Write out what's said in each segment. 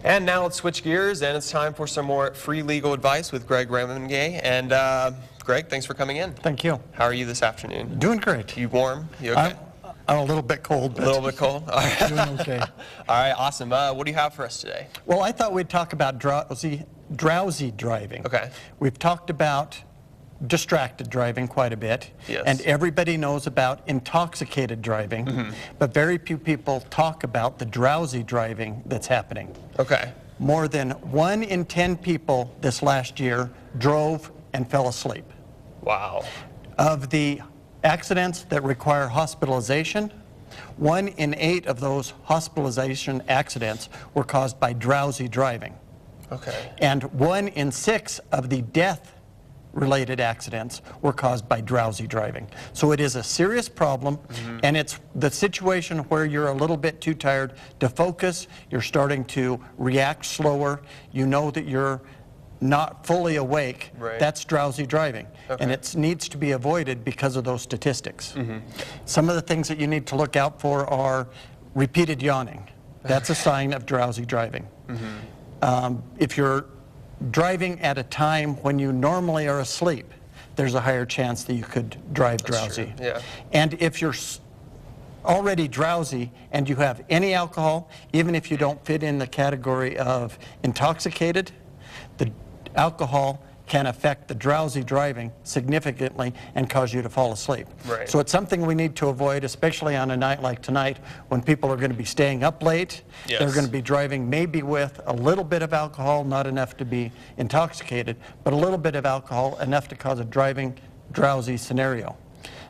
And now let's switch gears, and it's time for some more free legal advice with Greg Remmenga. And Greg, thanks for coming in. Thank you. How are you this afternoon? Doing great. You warm? You okay? I'm a little bit cold. But a little bit cold? All right. Doing okay. All right, awesome. What do you have for us today? Well, I thought we'd talk about drowsy driving. Okay. We've talked about distracted driving quite a bit. Yes. And everybody knows about intoxicated driving, but very few people talk about the drowsy driving that's happening. Okay. More than 1 in 10 people this last year drove and fell asleep. Wow. Of the accidents that require hospitalization, 1 in 8 of those hospitalization accidents were caused by drowsy driving. Okay. And 1 in 6 of the death-related accidents were caused by drowsy driving. So it is a serious problem, and it's the situation where you're a little bit too tired to focus, you're starting to react slower, you know that you're not fully awake. Right. That's drowsy driving. Okay. And it needs to be avoided because of those statistics. Some of the things that you need to look out for are repeated yawning. That's a sign of drowsy driving. If you're driving at a time when you normally are asleep, there's a higher chance that you could drive drowsy. True. Yeah. And if you're already drowsy and you have any alcohol, even if you don't fit in the category of intoxicated, the alcohol can affect the drowsy driving significantly and cause you to fall asleep. Right. So it's something we need to avoid, especially on a night like tonight when people are going to be staying up late. Yes. They're going to be driving maybe with a little bit of alcohol, not enough to be intoxicated, but a little bit of alcohol, enough to cause a driving drowsy scenario.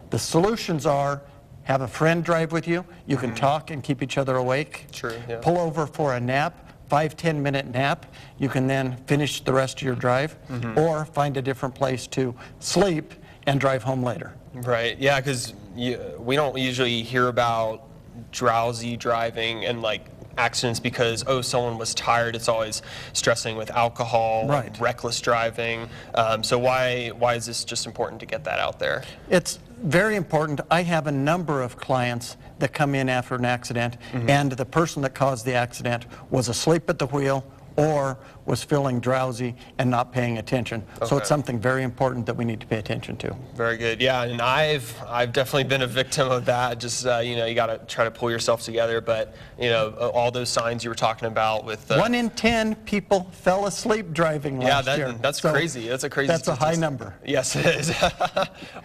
The solutions are have a friend drive with you. You can talk and keep each other awake. True, yeah. Pull over for a nap. 5-10 minute nap. You can then finish the rest of your drive, or find a different place to sleep and drive home later. Right, yeah, because we don't usually hear about drowsy driving and like accidents because, oh, someone was tired. It's always stressing with alcohol, Right. reckless driving. So why is this just important to get that out there? It's very important. I have a number of clients that come in after an accident, and the person that caused the accident was asleep at the wheel or was feeling drowsy and not paying attention. So Okay. it's something very important that we need to pay attention to. Very good. Yeah, and I've definitely been a victim of that. Just you know, you got to try to pull yourself together. But you know, all those signs you were talking about with 1 in 10 people fell asleep driving last year. That's So crazy. That's a crazy. That's a high statistic. number. Yes, it is.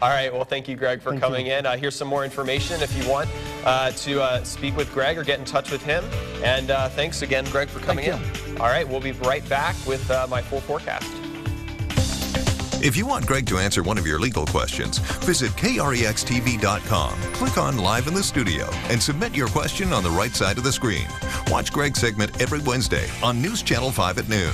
All right. Well, thank you, Greg, for coming in. Here's some more information if you want to speak with Greg or get in touch with him. And thanks again, Greg, for coming in. All right. We'll be right back with my full forecast. If you want Greg to answer one of your legal questions, visit krextv.com, click on Live in the Studio, and submit your question on the right side of the screen. Watch Greg's segment every Wednesday on News Channel 5 at noon.